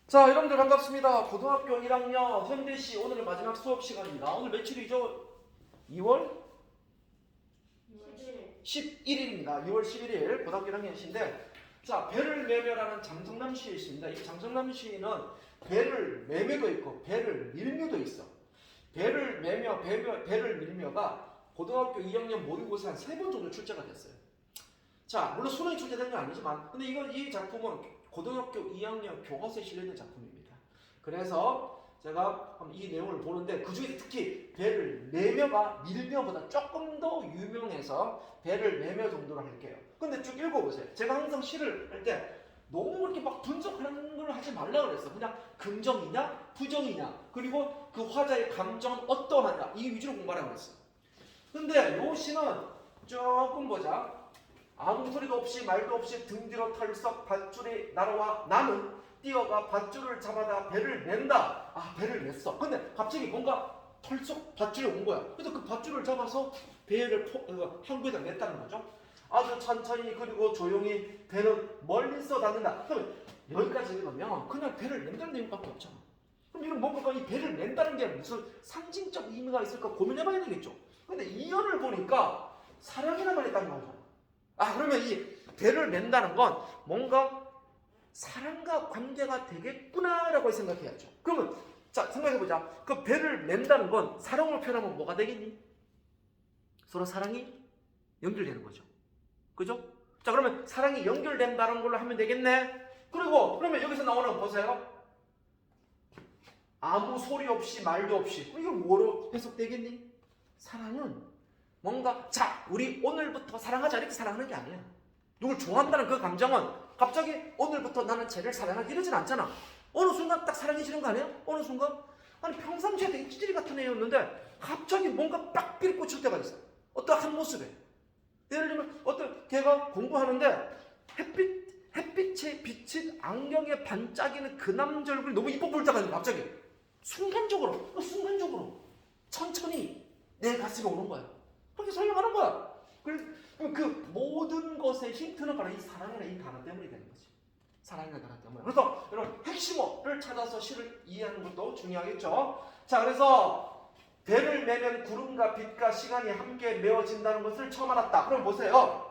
자, 여러분들 반갑습니다. 고등학교 1학년 현대시 오늘은 마지막 수업 시간입니다. 오늘 며칠이죠? 2월 11일입니다. 2월 11일 고등학교 1학년 시인데, 자, 배를 매며라는 장성남 시의 시입니다. 이 장성남 시인은 배를 매며도 있고 배를 밀며도 있어. 배를 매며, 배를 밀며가 고등학교 2학년 모의고사 한 3번 정도 출제가 됐어요. 자, 물론 수능이 출제된 건 아니지만, 근데 이 작품은 고등학교 2학년 교과서에 실려있는 작품입니다. 그래서 제가 이 내용을 보는데 그 중에서 특히 배를 매며가 밀며보다 조금 더 유명해서 배를 매며 정도로 할게요. 근데 쭉 읽어보세요. 제가 항상 시를 할 때 너무 그렇게 막 분석하는 걸 하지 말라 그랬어. 그냥 긍정이냐 부정이냐 그리고 그 화자의 감정은 어떠하냐 이 위주로 공부하라고 그랬어. 근데 요 시는 조금 보자. 아무 소리도 없이 말도 없이 등 뒤로 털썩 밧줄이 날아와 나는 뛰어가 밧줄을 잡아다 배를 맨다. 아, 배를 맸어. 근데 갑자기 뭔가 털썩 밧줄이 온 거야. 그래서 그 밧줄을 잡아서 배를 항구에다 냈다는 거죠. 아주 천천히 그리고 조용히 배는 멀리서 닿는다. 그러면 여기까지 읽으면 그냥 배를 낸다는 내용밖에 없잖아. 그럼 이건 뭔가 이 배를 낸다는 게 무슨 상징적 의미가 있을까 고민해봐야 되겠죠. 근데 이연을 보니까 사랑이란 말이 있다는 거죠. 아, 그러면 이 배를 맨다는 건 뭔가 사랑과 관계가 되겠구나라고 생각해야죠. 그러면 자, 생각해보자. 그 배를 맨다는 건 사랑으로 표현하면 뭐가 되겠니? 서로 사랑이 연결되는 거죠. 그죠? 자, 그러면 사랑이 연결된다는 걸로 하면 되겠네. 그리고 그러면 여기서 나오는 보세요. 아무 소리 없이 말도 없이. 이거 뭐로 해석되겠니? 사랑은 뭔가 자, 우리 오늘부터 사랑하자 이렇게 사랑하는 게 아니야. 누굴 좋아한다는 그 감정은 갑자기 오늘부터 나는 쟤를 사랑하기 이러진 않잖아. 어느 순간 딱 사랑해지는 거 아니야? 어느 순간? 아니 평상시에 되게 찌질이 같은 애였는데 갑자기 뭔가 빡 삐리꽂힐 때가 있어. 어떠한 모습에. 예를 들면 어떤 걔가 공부하는데 햇빛에 비친 안경에 반짝이는 그 남자 얼굴이 너무 이뻐 보일 때가 있는 거야. 갑자기 순간적으로 천천히 내 가슴에 오는 거야. 그렇게 설명하는 거야. 그 모든 것의 힌트는 바로 이 사랑이라는 이 단어 때문이 되는 거지. 사랑이라는 단어 때문에. 그래서 여러분 핵심어를 찾아서 시를 이해하는 것도 중요하겠죠. 자, 그래서 배를 매면 구름과 빛과 시간이 함께 메워진다는 것을 처음 알았다. 그럼 보세요.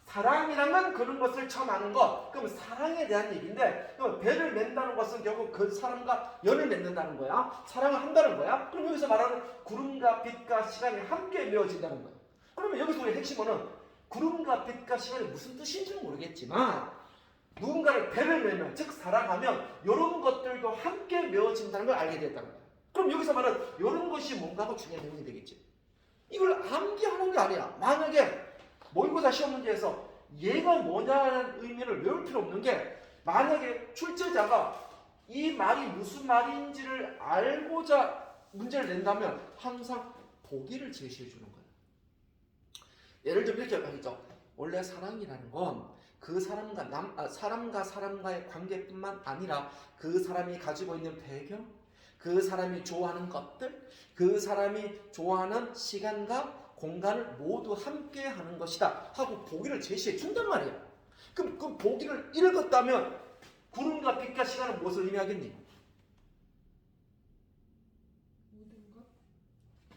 사랑이라면 그런 것을 처음 아는 것. 그럼 사랑에 대한 얘기인데 배를 맨다는 것은 결국 그 사람과 연을 맺는다는 거야. 사랑을 한다는 거야. 그럼 여기서 말하는 구름과 빛과 시간이 함께 메워진다는 거야. 그러면 여기서 우리 핵심어는 구름과 빛과 시간이 무슨 뜻인지는 모르겠지만 누군가를 배를 매면 즉 사랑하면 이런 것들도 함께 메워진다는 걸 알게 됐다는 거야. 그럼 여기서 말하는 이런 것이 뭔가가 중요한 내용이 되겠지. 이걸 암기하는 게 아니야. 만약에 모의고사 시험 문제에서 얘가 뭐냐는 의미를 외울 필요 없는 게 만약에 출제자가 이 말이 무슨 말인지를 알고자 문제를 낸다면 항상 보기를 제시해 주는 거예요. 예를 들면 이렇게 하죠. 원래 사랑이라는 건 그 사람과 사람과의 관계뿐만 아니라 그 사람이 가지고 있는 배경, 그 사람이 좋아하는 것들, 그 사람이 좋아하는 시간과 공간을 모두 함께 하는 것이다 하고 보기를 제시해 준단 말이야. 그럼 그 보기를 읽었다면 구름과 빛과 시간은 무엇을 의미하겠니?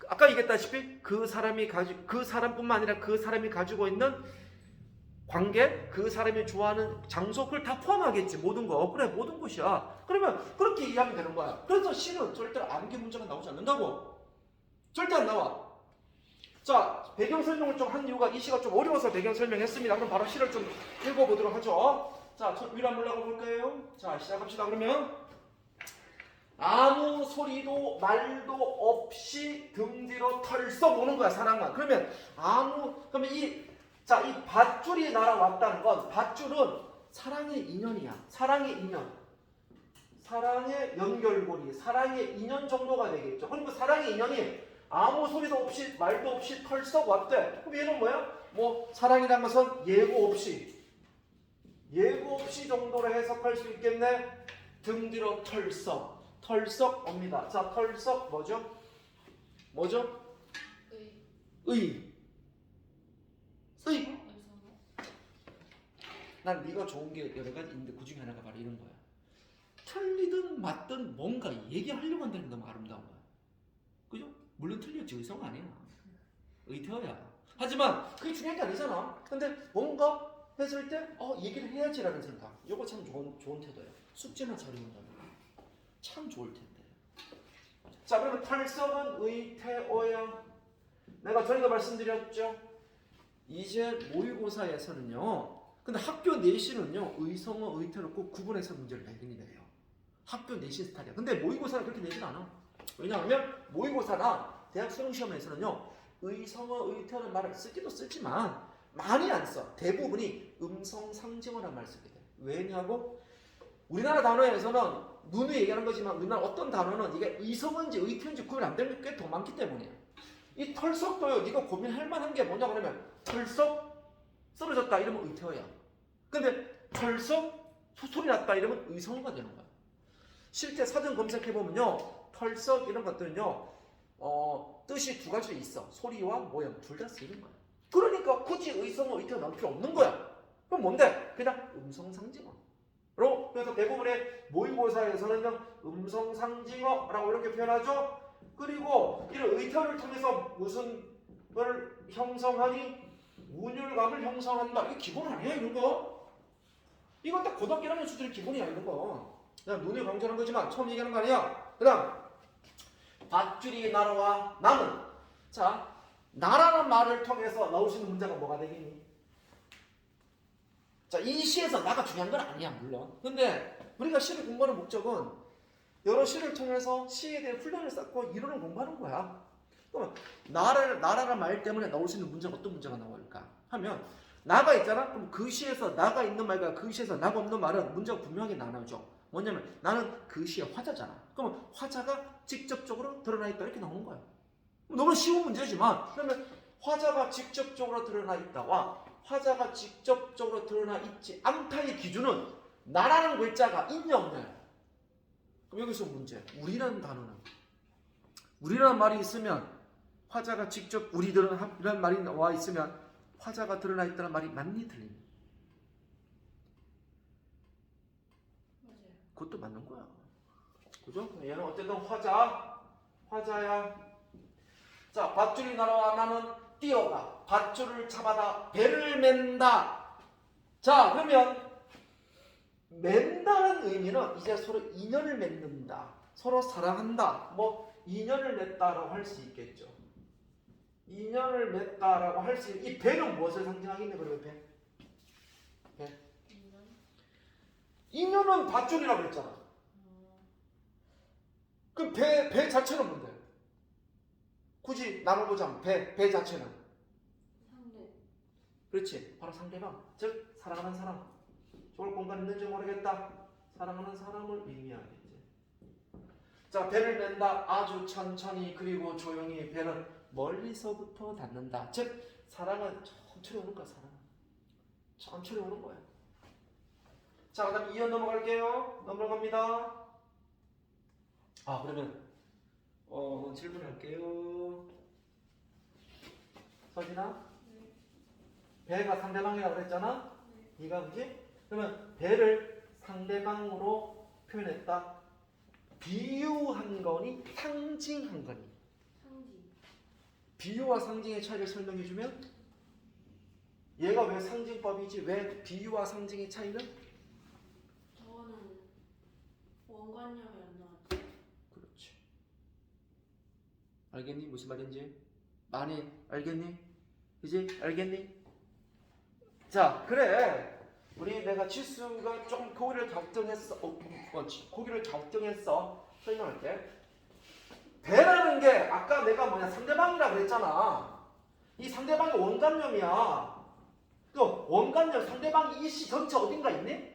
아까 얘기했다시피 그 사람뿐만 아니라 그 사람이 가지고 있는 관계, 그 사람이 좋아하는 장소, 그걸 다 포함하겠지. 모든 거. 그래, 모든 것이야. 그러면 그렇게 이해하면 되는 거야. 그래서 시는 절대 암기 문제가 나오지 않는다고. 절대 안 나와. 자, 배경 설명을 좀 한 이유가 이 시가 좀 어려워서 배경 설명했습니다. 그럼 바로 시를 좀 읽어보도록 하죠. 자, 위로 한번 올라가 볼까요? 자, 시작합시다. 그러면 아무 소리도 말도 없이 등 뒤로 털썩 오는 거야, 사랑만. 그러면 그러면 이 밧줄이 날아왔다는 건 밧줄은 사랑의 인연이야. 사랑의 인연. 사랑의 연결고리, 사랑의 인연 정도가 되겠죠. 그럼 그 사랑의 인연이 아무 소리도 없이 말도 없이 털썩 왔대. 그럼 얘는 뭐야? 뭐 사랑이란 것은 예고 없이 정도로 해석할 수 있겠네. 등 뒤로 털썩 옵니다. 자, 털썩 뭐죠? 의. 난 네가 좋은 게 여러 가지 있는데 그 중에 하나가 바로 이런 거야. 틀리든 맞든 뭔가 얘기하려고 한다는 게 너무 아름다운 거야. 그죠? 물론 틀렸지. 의성 아니야. 의태어야. 하지만 그게 중요한 게 아니잖아. 근데 뭔가 했을 때 얘기를 해야지라는 생각. 이거 참 좋은 태도예요. 숙제나 잘 외운다면 참 좋을 텐데. 자, 그러면 탈석은 의태어야. 내가 전에도 말씀드렸죠. 이제 모의고사에서는요. 근데 학교 내신은요. 의성어, 의태어를 꼭 구분해서 문제를 내긴 해요. 학교 내신 스타일이야. 근데 모의고사는 그렇게 내진 않아. 왜냐하면 모의고사나 대학 수능시험에서는요. 의성어, 의태어는 말을 쓰기도 쓰지만 많이 안 써. 대부분이 음성상징어란 말을 쓰게 돼. 왜냐고? 우리나라 단어에서는 누누이 얘기하는 거지만 우리나라 어떤 단어는 이게 의성어인지 의태어인지 구분 안 되는 게 꽤 더 많기 때문이야. 이 털썩도요. 네가 고민할 만한 게 뭐냐 그러면 털썩 쓰러졌다 이러면 의태어야. 근데 털썩 소리 났다 이러면 의성어가 되는 거야. 실제 사전 검색해 보면요. 털썩 이런 것들은요. 뜻이 두 가지 있어. 소리와 모양 둘 다 쓰이는 거야. 그러니까 굳이 의성어, 의태어 나올 필요 없는 거야. 그럼 뭔데? 그냥 음성상징어. 그래서 대부분의 모의고사에서는 음성상징어라고 이렇게 표현하죠. 그리고 이런 의태어를 통해서 무슨 걸 형성하니? 운율감을 형성한다. 이게 기본 아니야 이런 거? 이건 딱 고등학교 1학년 수준의 기본이야 이런 거. 그냥 눈에 강조하는 거지만 처음 얘기하는 거 아니야. 그 다음 밧줄이 나라와 나는. 자, 나라는 말을 통해서 나올 수 있는 문제가 뭐가 되겠니? 자, 이 시에서 나가 중요한 건 아니야 물론. 근데 우리가 시를 공부하는 목적은 여러 시를 통해서 시에 대해 훈련을 쌓고 이론을 공부하는 거야. 그러면 나라는 말 때문에 나올 수 있는 문제가 어떤 문제가 나올까 하면 나가 있잖아. 그럼 그 시에서 나가 있는 말과 그 시에서 나가 없는 말은 문제가 분명하게 나눠져. 뭐냐면 나는 그 시의 화자잖아. 그러면 화자가 직접적으로 드러나 있다 이렇게 나오는 거야. 너무 쉬운 문제지만 그러면 화자가 직접적으로 드러나 있다와 화자가 직접적으로 드러나 있지 않다의 기준은 나라는 글자가 있냐 없냐. 그럼 여기서 문제. 우리라는 단어는 우리라는 말이 있으면 화자가 직접 우리들은 말이 나와 있으면 화자가 드러나 있다는 말이 맞니 틀리니? 맞아요. 그것도 맞는 거야. 그죠? 얘는 어쨌든 화자야. 자, 밧줄이 나라와 나는 뛰어가 밧줄을 잡아다 배를 맨다. 자, 그러면 맨다는 의미는 이제 서로 인연을 맺는다, 서로 사랑한다, 뭐 인연을 맺다라고 할 수 있겠죠. 인연을 맺다라고 할 수 있는 이 배는 무엇을 상징하겠네? 그러면 배. 인연은 밧줄이라고 했잖아. 그럼 배 자체는 뭔데? 굳이 나눠보자면 배 자체는 상대. 그렇지, 바로 상대방, 즉 사랑하는 사람. 좋을 공간 있는지 모르겠다. 사랑하는 사람을 의미하겠지. 자, 배를 맨다. 아주 천천히 그리고 조용히 배는 멀리서부터 닿는다. 즉 사랑은 천천히 오는 거야. 사랑은 천천히 오는 거야. 자, 그 다음 이어 넘어갈게요. 넘어갑니다. 그러면 질문할게요. 서진아, 배가 상대방이라고 그랬잖아. 네가 그지? 그러면 배를 상대방으로 표현했다. 비유한 거니 상징한 거니? 상징. 비유와 상징의 차이를 설명해주면 얘가 왜 상징법이지? 왜 비유와 상징의 차이는? 저는 원관념이 안 나왔죠. 그렇지. 알겠니? 무슨 말인지? 많이 알겠니? 그지? 알겠니? 자, 그래. 내가 지수가 좀 고기를 갸우뚱했어. 고기를 갸우뚱했어. 설명할게. 배라는 게 아까 내가 상대방이라고 그랬잖아. 이 상대방이 원관념이야. 또 원관념 상대방이 이 시 전체 어딘가 있니?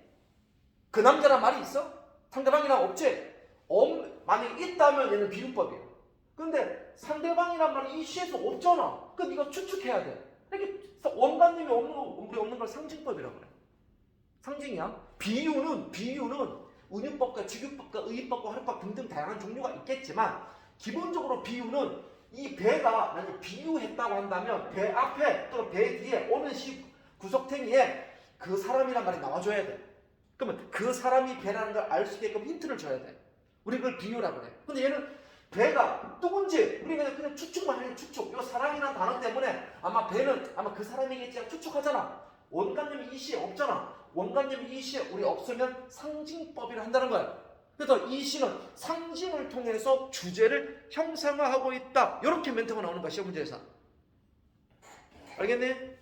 그 남자란 말이 있어? 상대방이란 없지? 만약에 있다면 얘는 비유법이야. 근데 상대방이란 말이 이 시에서 없잖아. 그 네가 추측해야 돼. 이렇게 원관념이 없는 걸 상징법이라고 그래. 상징이야. 비유는 은유법과 직유법과 의유법과 하류법 등등 다양한 종류가 있겠지만 기본적으로 비유는 이 배가 만약 비유했다고 한다면 배 앞에 또는 배 뒤에 오는 시 구석탱이에 그 사람이란 말이 나와줘야 돼. 그러면 그 사람이 배라는 걸 알 수 있게끔 힌트를 줘야 돼. 우리 그걸 비유라고 그래. 근데 얘는 배가 누군지 우리가 그냥 추측만 해요. 추측. 이 사랑이라는 단어 때문에 아마 배는 아마 그 사람이겠지 추측하잖아. 원관념이 이 시에 없잖아. 원관념이 이 시에 우리 없으면 상징법이라 한다는 거야. 그래서 이 시는 상징을 통해서 주제를 형상화하고 있다. 이렇게 멘트가 나오는 거야. 시험 문제에서. 알겠니?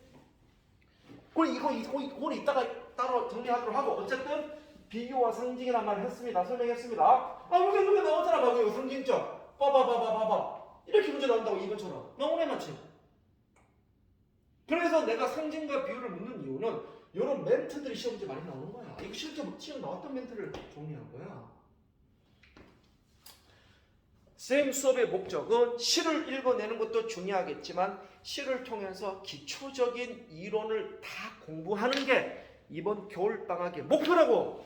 그럼 이거 이따가 따로 정리하도록 하고 어쨌든 비교와 상징이란 말을 했습니다. 설명했습니다. 아 여기 나오잖아. 봐. 여기 상징적. 봐봐. 이렇게 문제 나온다고 이번처럼. 너무나 많지. 그래서 내가 상징과 비유를 묻는 이유는 이런 멘트들이 시험 문제 많이 나오는 거야. 이거 실제 시험 나왔던 멘트를 정리한 거야. 쌤 수업의 목적은 시를 읽어내는 것도 중요하겠지만 시를 통해서 기초적인 이론을 다 공부하는 게 이번 겨울방학의 목표라고.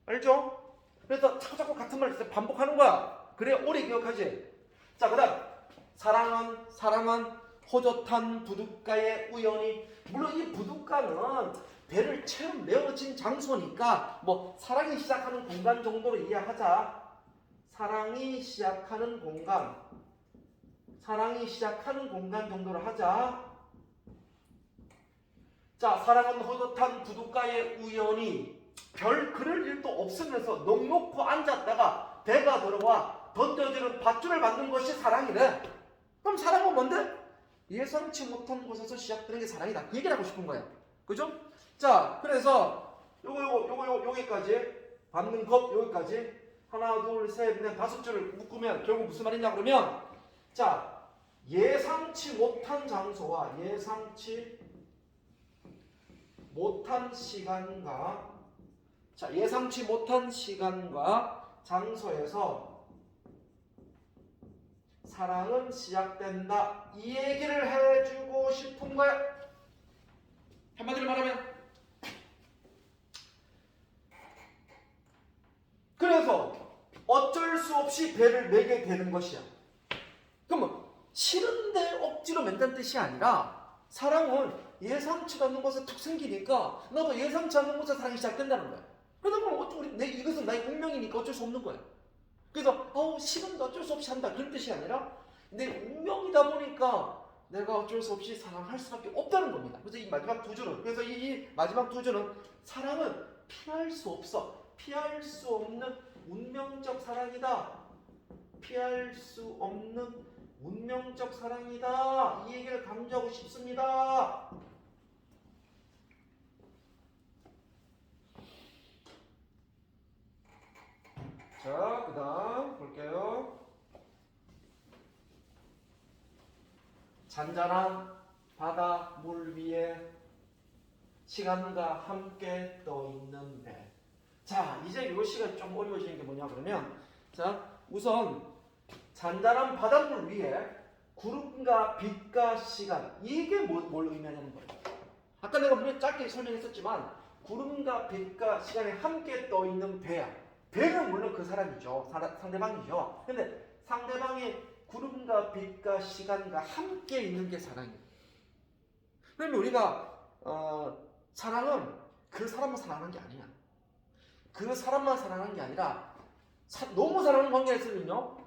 알죠? 그래서 자꾸 같은 말을 반복하는 거야. 그래 오래 기억하지. 자, 그 다음 사랑은 호젓한 부둣가의 우연히. 물론 이 부둣가는 배를 처음 메어진 장소니까 뭐 사랑이 시작하는 공간 정도로 이해하자. 사랑이 시작하는 공간 정도로 하자. 자, 사랑은 호젓한 부둣가의 우연히. 별 그럴 일도 없으면서 넋놓고 앉았다가 배가 들어와 던져지는 밧줄을 받는 것이 사랑이래. 그럼 사랑은 뭔데? 예상치 못한 곳에서 시작되는 게 사랑이다. 그 얘기를 하고 싶은 거야. 그죠? 자, 그래서 여기까지 받는 것 여기까지 하나, 둘, 셋, 넷, 다섯 줄을 묶으면 결국 무슨 말이냐 그러면 자, 예상치 못한 장소와 예상치 못한 시간과 장소에서 사랑은 시작된다. 이 얘기를 해주고 싶은 거야. 한마디로 말하면 그래서 어쩔 수 없이 배를 매게 되는 것이야. 그러면 싫은데 억지로 맨다는 뜻이 아니라 사랑은 예상치 않는 곳에 툭 생기니까 나도 예상치 않는 곳에 사랑이 시작된다는 거야. 그러다 보면 이것은 나의 운명이니까 어쩔 수 없는 거야. 그래서 싫은데 어쩔 수 없이 한다 그런 뜻이 아니라 내 운명이다 보니까 내가 어쩔 수 없이 사랑할 수밖에 없다는 겁니다. 그래서 이 마지막 두 줄은 마지막 두 줄은 사랑은 피할 수 없어. 피할 수 없는 운명적 사랑이다. 피할 수 없는 운명적 사랑이다. 이 얘기를 강조하고 싶습니다. 자, 그 다음 볼게요. 잔잔한 바다 물 위에 시간과 함께 떠있는 배. 자, 이제 이 시가 좀 어려워지는 게 뭐냐 그러면 자, 우선 잔잔한 바닷물 위에 구름과 빛과 시간 이게 뭘 의미하냐는 거예요. 아까 내가 분명히 짧게 설명했었지만 구름과 빛과 시간이 함께 떠있는 배야. 배는 물론 그 사람이죠. 상대방이죠. 근데 상대방이 구름과 빛과 시간과 함께 있는 게 사랑이에요. 그러면 우리가 사랑은 그 사람만 사랑하는 게 아니야. 그 사람만 사랑하는 게 아니라 너무 사랑하는 관계가 있으면요.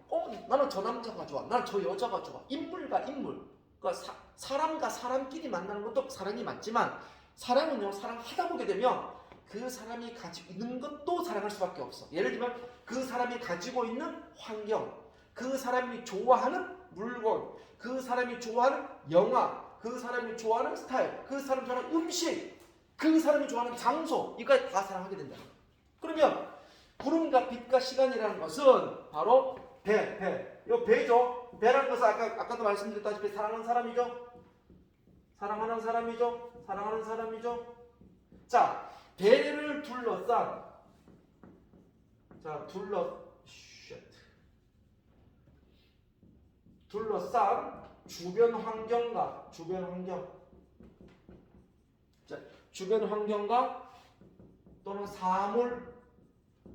나는 저 남자가 좋아. 나는 저 여자가 좋아. 인물과 인물. 그러니까 사람과 사람끼리 만나는 것도 사랑이 맞지만 사랑은요. 사랑하다 보게 되면 그 사람이 가지고 있는 것도 사랑할 수밖에 없어. 예를 들면 그 사람이 가지고 있는 환경, 그 사람이 좋아하는 물건, 그 사람이 좋아하는 영화, 그 사람이 좋아하는 스타일, 그 사람이 좋아하는 음식, 그 사람이 좋아하는 장소, 이거 다 사랑하게 된다. 그러면 구름과 빛과 시간이라는 것은 바로 배. 이 배죠. 배라는 것은 아까도 말씀드렸다시피 사랑하는 사람이죠. 사랑하는 사람이죠. 자, 배를 둘러싼 주변 환경과 또는 사물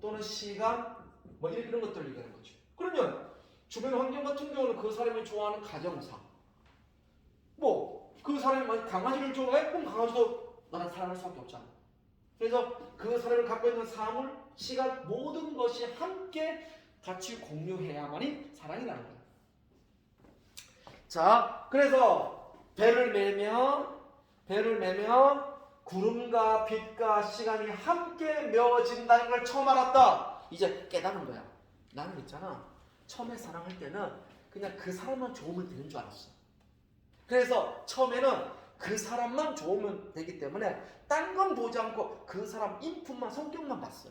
또는 시간 뭐 이런 것들을 얘기하는 거죠. 그러면 주변 환경 같은 경우는 그 사람이 좋아하는 가정사, 뭐 그 사람이 강아지를 좋아해? 그럼 강아지도 나랑 사랑할 수밖에 없잖아. 그래서 그 사람이 갖고 있는 사물, 시간, 모든 것이 함께 같이 공유해야만이 사랑이라는 거예요. 자, 그래서 배를 매면 구름과 빛과 시간이 함께 메워진다는 걸 처음 알았다. 이제 깨달은 거야. 나는 있잖아, 처음에 사랑할 때는 그냥 그 사람만 좋으면 되는 줄 알았어. 그래서 처음에는 그 사람만 좋으면 되기 때문에 딴 건 보지 않고 그 사람 인품만, 성격만 봤어.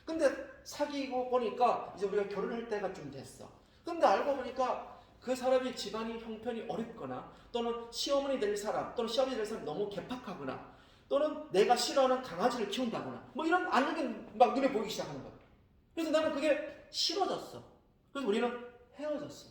근데 사귀고 보니까 이제 우리가 결혼할 때가 좀 됐어. 근데 알고 보니까 그 사람이 집안이 형편이 어렵거나, 또는 시어머니 될 사람, 또는 시아버지 될 사람이 너무 괴팍하거나, 또는 내가 싫어하는 강아지를 키운다거나, 뭐 이런 안 좋은 게 막 눈에 보이기 시작하는 거야. 그래서 나는 그게 싫어졌어. 그래서 우리는 헤어졌어.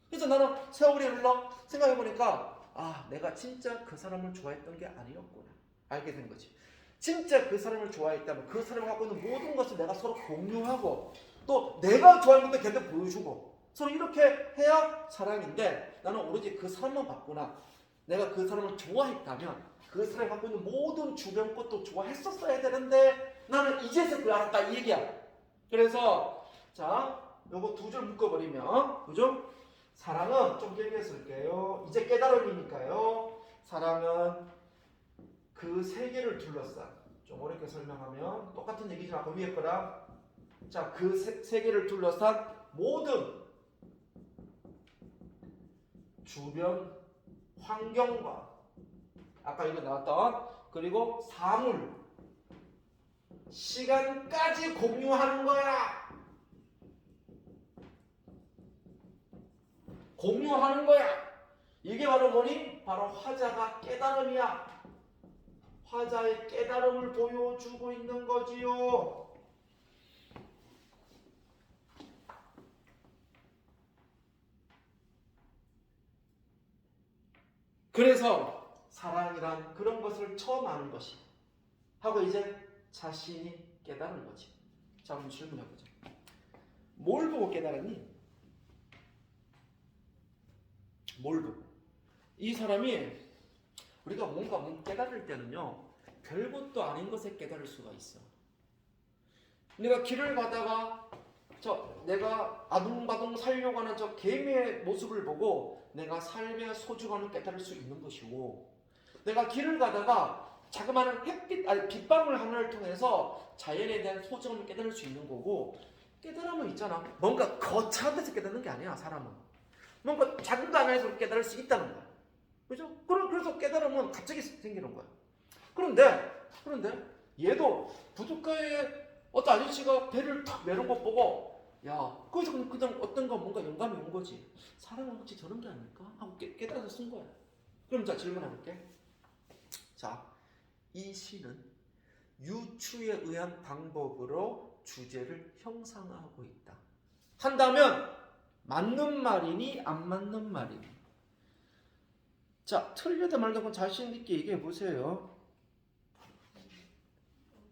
그래서 나는 세월이 흘러 생각해보니까, 아, 내가 진짜 그 사람을 좋아했던 게 아니었구나 알게 된 거지. 진짜 그 사람을 좋아했다면 그 사람이 갖고 있는 모든 것을 내가 서로 공유하고, 또 내가 좋아하는 것도 걔한테 보여주고, 서로 이렇게 해야 사랑인데, 나는 오로지 그 사람만 봤구나. 내가 그 사람을 좋아했다면 그 사람이 갖고 있는 모든 주변 것도 좋아했었어야 되는데 나는 이제서 그걸 알았다, 이 얘기야. 그래서 자, 요거 두 줄 묶어버리면, 그죠? 사랑은 좀 길게 쓸게요. 이제 깨달음이니까요. 사랑은 그 세계를 둘러싼, 좀 어렵게 설명하면 똑같은 얘기지만 그 위에 거랑, 자, 그 세계를 둘러싼 모든 주변 환경과, 아까 이거 나왔던, 그리고 사물, 시간까지 공유하는 거야. 공유하는 거야. 이게 바로 뭐니? 바로 화자가 깨달음이야. 화자의 깨달음을 보여주고 있는 거지요. 그래서 사랑이란 그런 것을 처음 아는 것이 하고 이제 자신이 깨달은 거지. 자, 한번 질문해보자. 뭘 보고 깨달았니? 뭘 보고? 이 사람이, 우리가 뭔가 깨달을 때는요, 별것도 아닌 것에 깨달을 수가 있어. 내가 길을 가다가 내가 아둥바둥 살려고 하는 저 개미의 모습을 보고 내가 삶의 소중함을 깨달을 수 있는 것이고, 내가 길을 가다가 자그마한 빛방울 하나를 통해서 자연에 대한 소중함을 깨달을 수 있는 거고, 깨달음은 있잖아, 뭔가 거창한 데서 깨닫는 게 아니야. 사람은 뭔가 작은 거 하나에서 깨달을 수 있다는 거야. 그죠? 그래서 깨달음은 갑자기 생기는 거야. 그런데 얘도 부둣가에 어떤 아저씨가 배를 탁 메는 것 보고, 야, 거기서 그냥 어떤 거 뭔가 영감이 온 거지. 사람은 혹시 저런 게 아닐까? 하고 깨달아서 쓴 거야. 그럼 자, 질문해 볼게. 자, 이 시는 유추에 의한 방법으로 주제를 형상화하고 있다 한다면 맞는 말이니 안 맞는 말이니? 자, 틀리다 말다 자신 있게 얘기해 보세요.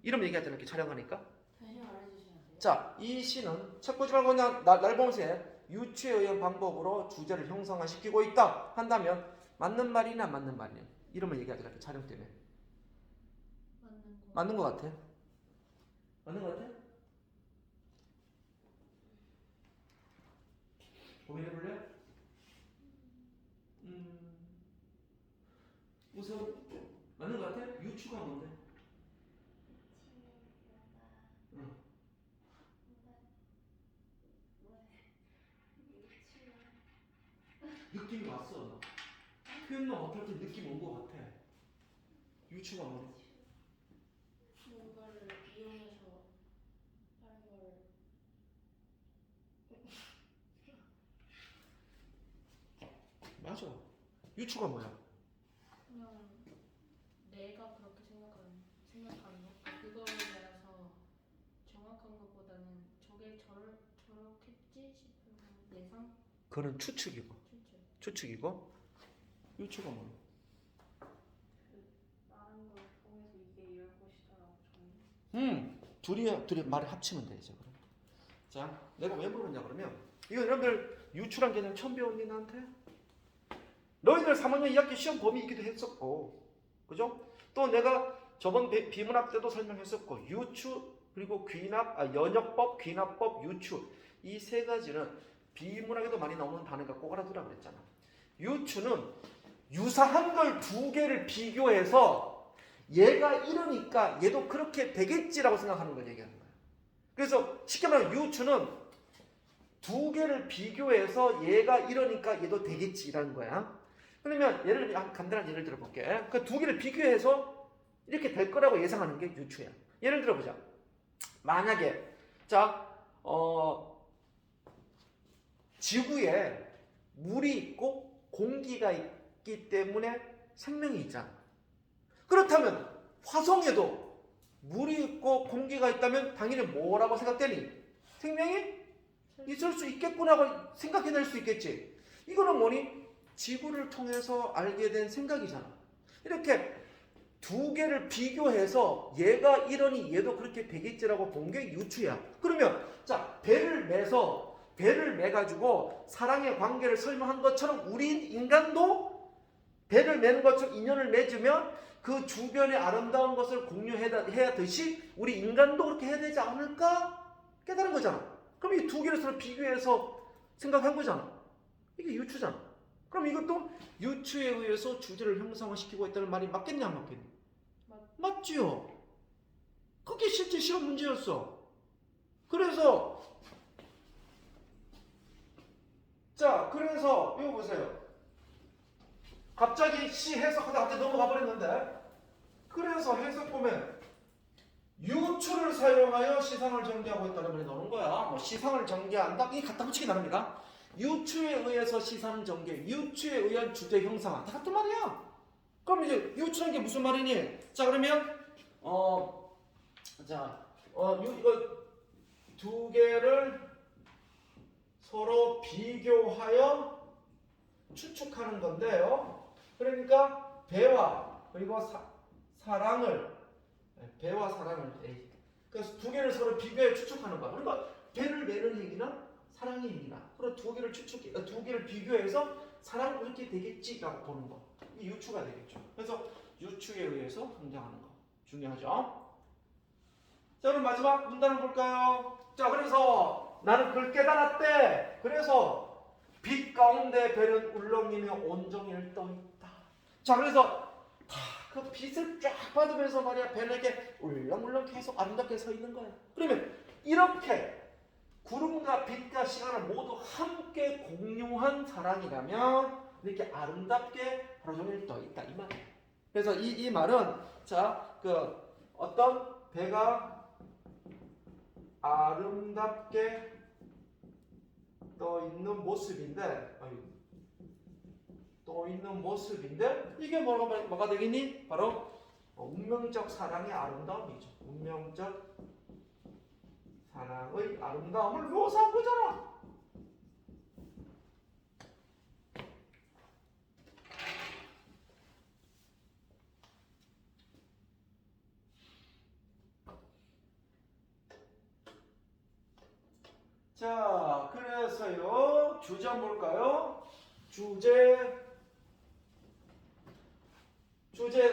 이름 얘기하잖아, 이렇게 촬영하니까. 다시 말해주시면 돼요? 자, 이 시는 책 보지 말고 그냥 날 보면서 해. 유추에 의한 방법으로 주제를 형상화시키고 있다 한다면 맞는 말이나 안 맞는 말이냐? 이름을 얘기하잖아, 이렇게 촬영 때문에. 맞는 것 같아? 맞는 것 같아? 고민해볼래? 우선 맞는 것 같아? 유추가 뭔데? 느낌이 왔어. 표현만 못할 때 느낌 온 것 같아. 유추가 뭐지? 뭔가를 이용해서 다른 걸 맞아. 유추가 뭐야? 그냥 내가 그렇게 생각하는 거, 그거에 대해서 정확한 것보다는 저게 저렇겠지 싶은 예상? 그거는 추측이고. 추측. 추측이고. 유추가 뭐야? 다른 걸 통해서 이게 이럴 것이다라고 저는. 둘이 말을 합치면 되죠. 그럼. 자, 내가 왜 물었냐 그러면, 이거 여러분들 유추란 개념 처음 배웠니 나한테? 너희들 3학년 2학기 시험 범위이기도 했었고, 그죠? 또 내가 저번 비문학 때도 설명했었고 유추 그리고 연역법, 귀납법, 유추 이 세 가지는 비문학에도 많이 나오는 단어가 꼭 알아두라 그랬잖아. 유추는 유사한 걸 두 개를 비교해서 얘가 이러니까 얘도 그렇게 되겠지라고 생각하는 걸 얘기하는 거야. 그래서 쉽게 말하면 유추는 두 개를 비교해서 얘가 이러니까 얘도 되겠지라는 거야. 그러면 간단한 예를 들어볼게. 그 두 개를 비교해서 이렇게 될 거라고 예상하는 게 유추야. 예를 들어보자. 만약에 지구에 물이 있고 공기가 있기 때문에 생명이 있잖아. 그렇다면 화성에도 물이 있고 공기가 있다면 당연히 뭐라고 생각되니? 생명이 있을 수 있겠구나고 생각해낼 수 있겠지. 이거는 뭐니? 지구를 통해서 알게 된 생각이잖아. 이렇게 두 개를 비교해서 얘가 이러니 얘도 그렇게 되겠지라고 본 게 유추야. 그러면 배를 매가지고 사랑의 관계를 설명한 것처럼 우리 인간도 배를 매는 것처럼 인연을 맺으면 그 주변의 아름다운 것을 공유해야 듯이 우리 인간도 그렇게 해야 되지 않을까? 깨달은 거잖아. 그럼 이 두 개를 서로 비교해서 생각한 거잖아. 이게 유추잖아. 그럼 이것도 유추에 의해서 주제를 형상화시키고 있다는 말이 맞겠냐 안 맞겠냐? 맞지요. 그게 실제 시험 문제였어. 그래서 이거 보세요. 갑자기 시 해석하다 갑자기 넘어가 버렸는데, 그래서 해석 보면 유추를 사용하여 시상을 전개하고 있다는 말이 나오는 거야. 뭐 시상을 전개한다? 이게 갖다 붙이기 나릅니다. 유추에 의해서 시상 전개, 유추에 의한 주제 형상화 다 같은 말이야. 그럼 이제 유추라는 게 무슨 말이니? 그러면 이거 두 개를 서로 비교하여 추측하는 건데요. 그러니까 배와 그리고 배와 사랑을 그래서 두 개를 서로 비교해 추측하는 거야. 그러니까 배를 매는 행위나 사랑의 행위나 그리고 두 개를 비교해서 사랑은 그렇게 되겠지라고 보는 거. 이 유추가 되겠죠. 그래서 유추에 의해서 성장하는 거 중요하죠. 자, 그럼 마지막 문단을 볼까요? 자, 그래서 나는 그걸 깨달았대. 그래서 빛 가운데 별은 울렁이며 온종일 떠 있다. 자, 그래서 그 빛을 쫙 받으면서 말이야 별에게 울렁울렁 계속 아름답게 서 있는 거야. 그러면 이렇게 구름과 빛과 시간을 모두 함께 공유한 사랑이라면 이렇게 아름답게 하루 종일 떠 있다 이 말이에요. 그래서 이 말은 어떤 배가 아름답게 떠 있는 모습인데 이게 뭐가 되겠니? 바로 운명적 사랑의 아름다움이죠. 운명적 사랑의 아름다움을 묘사한 거잖아. 자, 그래서요 주제 뭘까요? 주제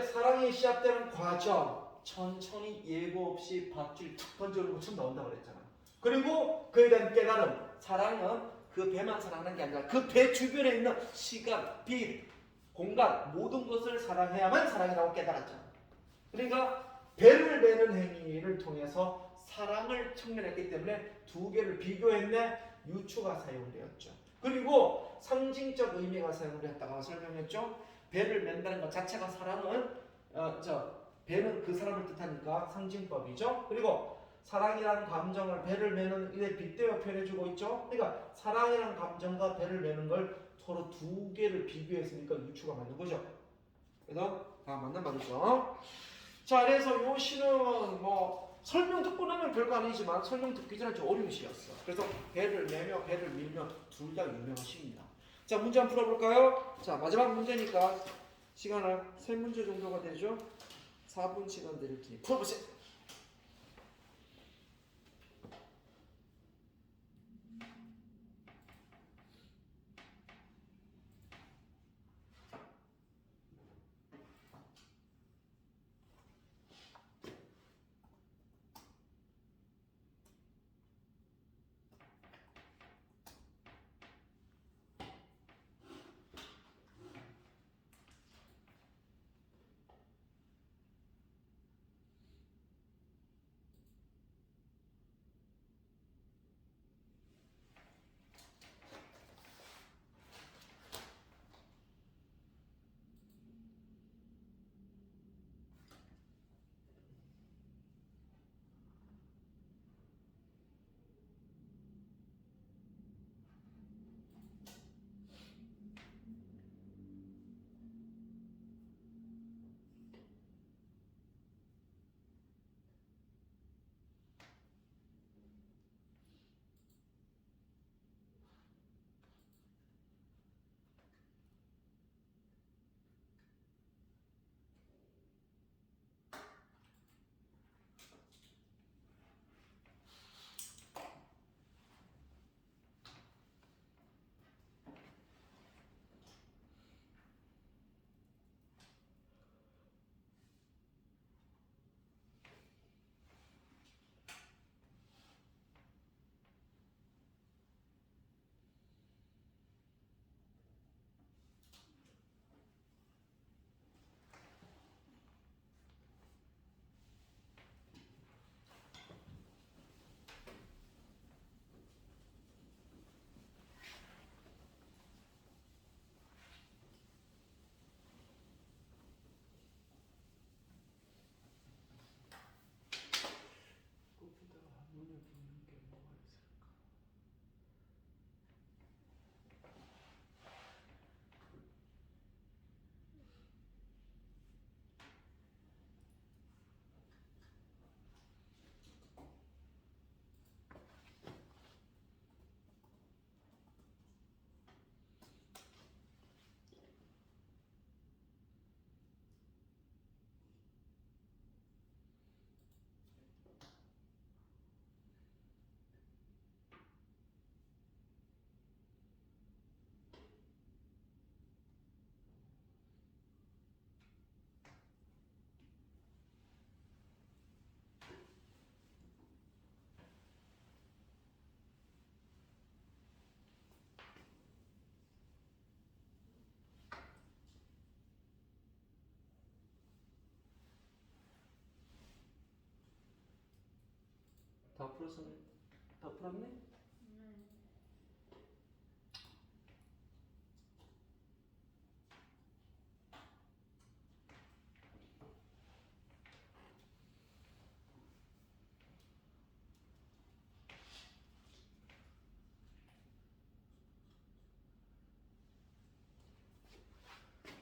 사랑이 시작되는 과정 천천히 예고 없이 밧줄 툭 던져놓고 처음 나온다고 그랬잖아. 그리고 그에 대한 깨달음. 사랑은 그 배만 사랑하는 게 아니라 그 배 주변에 있는 시간, 빛, 공간 모든 것을 사랑해야만 사랑이라고 깨달았잖아. 그러니까 배를 매는 행위를 통해서 사랑을 청년했기 때문에 두 개를 비교했네. 유추가 사용되었죠. 그리고 상징적 의미가 사용되었다고 설명했죠. 배를 맨다는 것 자체가 배는 그 사람을 뜻하니까 상징법이죠. 그리고 사랑이라는 감정을 배를 매는 일에 빗대어 표현해주고 있죠. 그러니까 사랑이라는 감정과 배를 매는 걸 서로 두 개를 비교했으니까 유추가 맞는 거죠. 그래서 다 맞는 말이죠. 자, 그래서 이 시는 설명 듣고 나면 별거 아니지만 설명 듣기 전에 좀 어려운 시였어. 그래서 배를 매며 배를 밀며 둘 다 유명한 시입니다. 자, 문제 한번 풀어볼까요? 자, 마지막 문제니까 시간을 3문제 정도가 되죠. 4분 시간 드릴게요. 풀어보세요. 다 풀었어? 다 풀었네?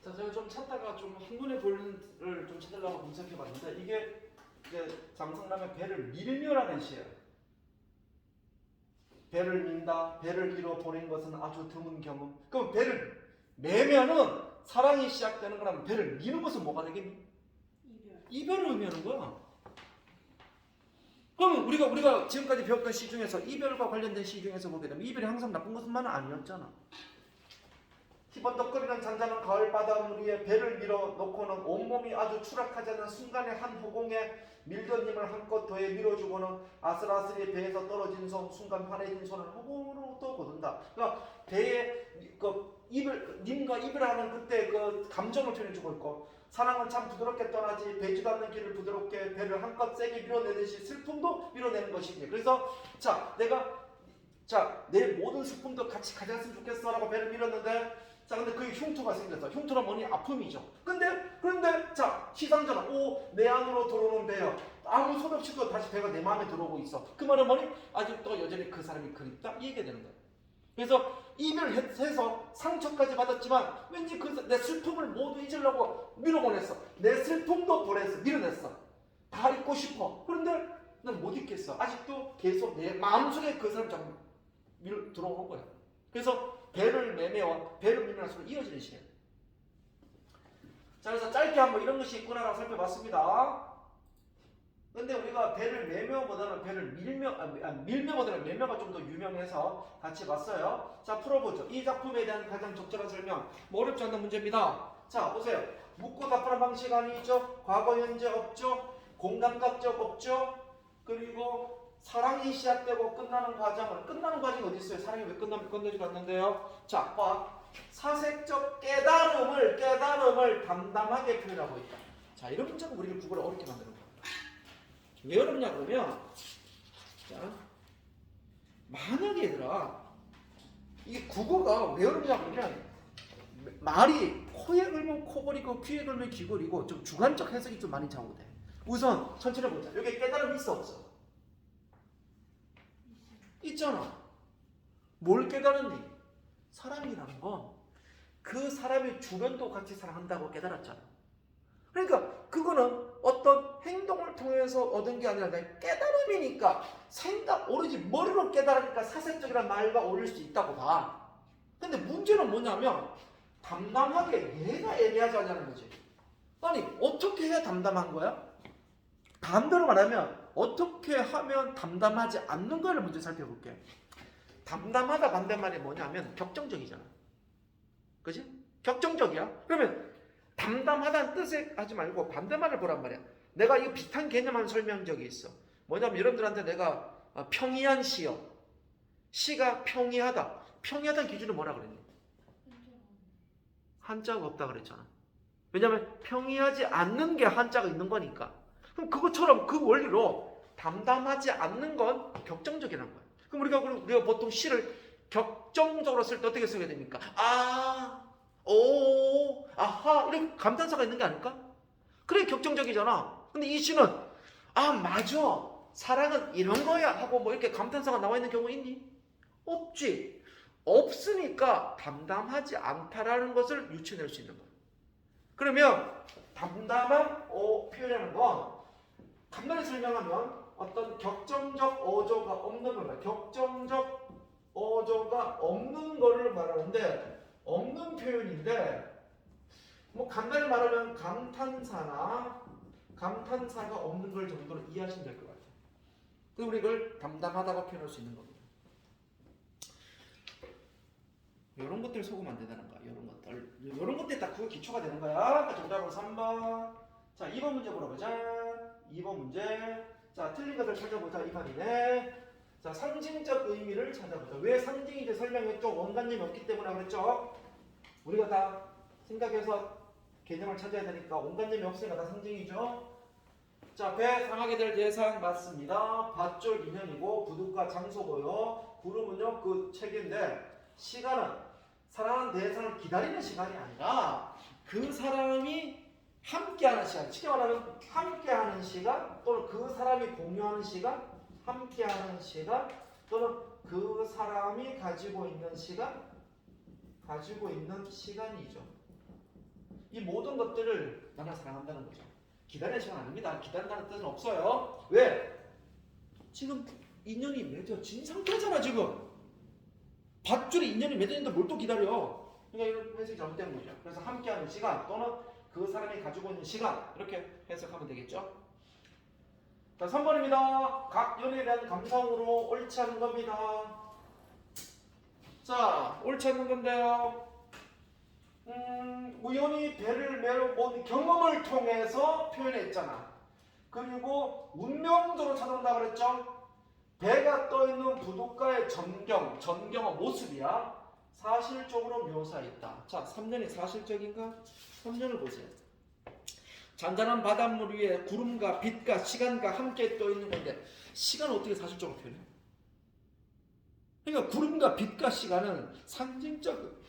자, 제가 좀 찾다가 좀 한눈에 보이는 좀 찾으려고 분석해봤는데 이게 이제 장성남의 배를 밀며라는 시예요. 배를 민다, 배를 잃어 보낸 것은 아주 드문 경험. 그럼 배를 매면은 사랑이 시작되는 거라면 배를 미는 것은 뭐가 되겠니? 이별을 의미하는 거야. 그러면 우리가 지금까지 배웠던 시 중에서 이별과 관련된 시 중에서 보게 되면 이별이 항상 나쁜 것만은 아니었잖아. 희번덕거리는 잔잔한 가을 바닷물 위에 배를 밀어 놓고는 온몸이 아주 추락하지 않는 순간에 한 허공에 밀던 힘을 한껏 더해 밀어주고는 아슬아슬히 배에서 떨어진 손, 순간 환해진 손을 허공으로 또 거둔다. 그러니까 배에 님과 이별하는 그때 그 감정을 표현해주고 있고, 사랑은 참 부드럽게 떠나지 배지도 않는 길을 부드럽게 배를 한껏 세게 밀어내듯이 슬픔도 밀어내는 것이니. 그래서 내 모든 슬픔도 같이 가져갔으면 좋겠어 라고 배를 밀었는데, 자, 근데 그게 흉터가 생겼어. 흉터는 뭐니? 아픔이죠. 그런데 자, 시상전은 내 안으로 들어오는 배여. 아무 소리 없이도 다시 배가 내 마음에 들어오고 있어. 그 말은 뭐니? 아직도 여전히 그 사람이 그립다? 이 얘기가 되는 거야. 그래서 이별해서 상처까지 받았지만 왠지 내 슬픔을 모두 잊으려고 밀어보냈어. 내 슬픔도 보냈어. 밀어냈어. 다 잊고 싶어. 그런데 난 못 잊겠어. 아직도 계속 내 마음속에 그 사람 자꾸 들어오는 거야. 그래서 배를 매매와 배를 밀면서 이어지는 시예요. 자, 그래서 짧게 한번 이런 것이 있구나라고 살펴봤습니다. 근데 우리가 배를 매매보다는 밀매보다는 매매가 좀 더 유명해서 같이 봤어요. 자, 풀어보죠. 이 작품에 대한 가장 적절한 설명. 뭐 어렵지 않는 문제입니다. 자, 보세요. 묻고 답하는 방식 아니죠? 과거, 현재 없죠? 공감각적 없죠? 그리고 사랑이 시작되고 끝나는 과정이 어디 있어요? 사랑이 왜 끝나지도 않는데요? 자, 봐. 사색적 깨달음을 담담하게 표현하고 있다. 자, 이런 문제가 우리가 국어를 어렵게 만드는 거야. 왜 어렵냐 그러면, 자, 만약에 얘들아, 이 국어가 왜 어렵냐 그러면 말이 코에 걸면 코걸이고 귀에 걸면 귀걸이고 좀 주관적 해석이 좀 많이 잘못돼. 우선 천천히 보자. 여기 깨달음이 있어 없어? 있잖아. 뭘 깨달았니? 사람이라는 건 그 사람의 주변도 같이 사랑한다고 깨달았잖아. 그러니까 그거는 어떤 행동을 통해서 얻은 게 아니라 내 깨달음이니까, 오로지 머리로 깨달으니까 사색적이라는 말과 어울릴 수 있다고 봐. 근데 문제는 뭐냐면 담담하게 얘가 애매하지 않냐는 거지. 아니, 어떻게 해야 담담한 거야? 반대로 말하면 어떻게 하면 담담하지 않는 거를 먼저 살펴볼게. 담담하다 반대말이 뭐냐면 격정적이잖아. 그지? 격정적이야. 그러면 담담하다는 뜻에 하지 말고 반대말을 보란 말이야. 내가 이거 비슷한 개념을 설명한 적이 있어. 뭐냐면 여러분들한테 내가 평이한 시요. 시가 평이하다. 평이하다는 기준은 뭐라 그랬니? 한자가 없다 그랬잖아. 왜냐면 평이하지 않는 게 한자가 있는 거니까. 그럼 그것처럼 그 원리로 담담하지 않는 건 격정적이라는 거야. 그럼 우리가 보통 시를 격정적으로 쓸 때 어떻게 쓰게 됩니까? 오, 아하, 이렇게 감탄사가 있는 게 아닐까? 그래, 격정적이잖아. 근데 이 시는 맞아, 사랑은 이런 거야 하고 뭐 이렇게 감탄사가 나와 있는 경우 있니? 없지. 없으니까 담담하지 않다라는 것을 유추해낼 수 있는 거야. 그러면 담담한 표현하는 건 간단히 설명하면 어떤 격정적 어조가 없는 거야. 격정적 어조가 없는 거를 말하는데, 없는 표현인데, 뭐 간단히 말하면 감탄사가 없는 걸 정도로 이해하시면 될 것 같아요. 그리고 우리 이걸 담담하다고 표현할 수 있는 겁니다. 이런 것들 속으면 안 된다는 거야. 이런 것들 딱 그 기초가 되는 거야. 정답은 3번. 자, 2번 문제 보러보자. 2번 문제. 자, 틀린 것을 찾아보자. 이 판이네. 자, 상징적 의미를 찾아보자. 왜 상징인지 설명했죠? 원관념이 없기 때문에 그랬죠? 우리가 다 생각해서 개념을 찾아야 되니까 원관념이 없으니까 다 상징이죠? 자, 배 상하게 될 대상 맞습니다. 밧줄 인형이고 부두가 장소고요. 구름은요 그 책인데 시간은 사랑하는 대상을 기다리는 시간이 아니라 그 사람이 함께하는 시간. 쉽게 말하면 함께하는 시간 또는 그 사람이 공유하는 시간, 함께하는 시간 또는 그 사람이 가지고 있는 시간이죠. 이 모든 것들을 나는 사랑한다는 거죠. 기다리는 시간 아닙니다. 기다린다는 뜻은 없어요. 왜? 지금 인연이 맺어진 상태잖아 지금. 밧줄이 인연이 맺어진데 뭘 또 기다려. 그러니까 이런 해석이 잘못된 거죠. 그래서 함께하는 시간 또는 그 사람이 가지고 있는 시간 이렇게 해석하면 되겠죠. 자, 3번입니다. 각 연애에 대한 감성으로 옳지 않은 겁니다. 자, 옳지 않는 건데요. 우연히 배를 메어본 경험을 통해서 표현했잖아. 그리고 운명적으로 찾아온다 그랬죠. 배가 떠있는 부둣가의 전경은 모습이야. 사실적으로 묘사했다. 자, 3년이 사실적인가? 3년을 보세요. 잔잔한 바닷물 위에 구름과 빛과 시간과 함께 떠있는 건데 시간은 어떻게 사실적으로 표현해? 그러니까 구름과 빛과 시간은 상징적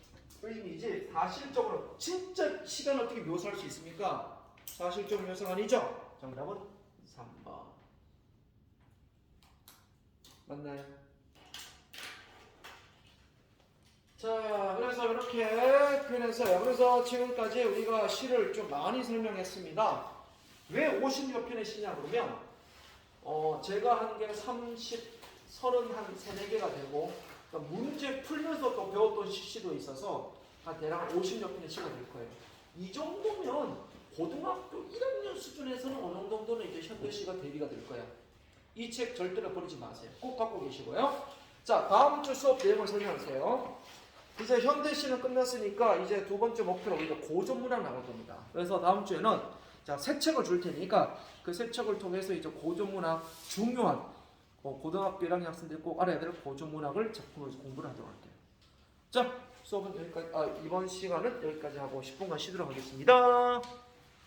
의미지 사실적으로 진짜 시간을 어떻게 묘사할 수 있습니까? 사실적 묘사가 아니죠? 정답은 3번 맞나요? 자, 그래서 이렇게 표현했어요. 그래서 지금까지 우리가 시를 좀 많이 설명했습니다. 왜 50여 편의 시냐 그러면 제가 한 게 30, 30, 한 3, 4개가 되고 그러니까 문제 풀면서 또 배웠던 시도 있어서 한 대략 50여 편의 시가 될 거예요. 이 정도면 고등학교 1학년 수준에서는 어느 정도는 이제 현대시가 대비가 될 거예요. 이 책 절대로 버리지 마세요. 꼭 갖고 계시고요. 자, 다음 주 수업 내용을 설명하세요. 이제 현대시는 끝났으니까 이제 두 번째 목표로 우리가 고전문학 나갈 겁니다. 그래서 다음 주에는 자, 새 책을 줄 테니까 그 새 책을 통해서 이제 고전문학 중요한 고등학교 1학년 학생들이 꼭 알아야 될 고전문학을 작품으로 공부를 하도록 할게요. 자, 수업은 여기까지, 이번 시간은 여기까지 하고 10분간 쉬도록 하겠습니다.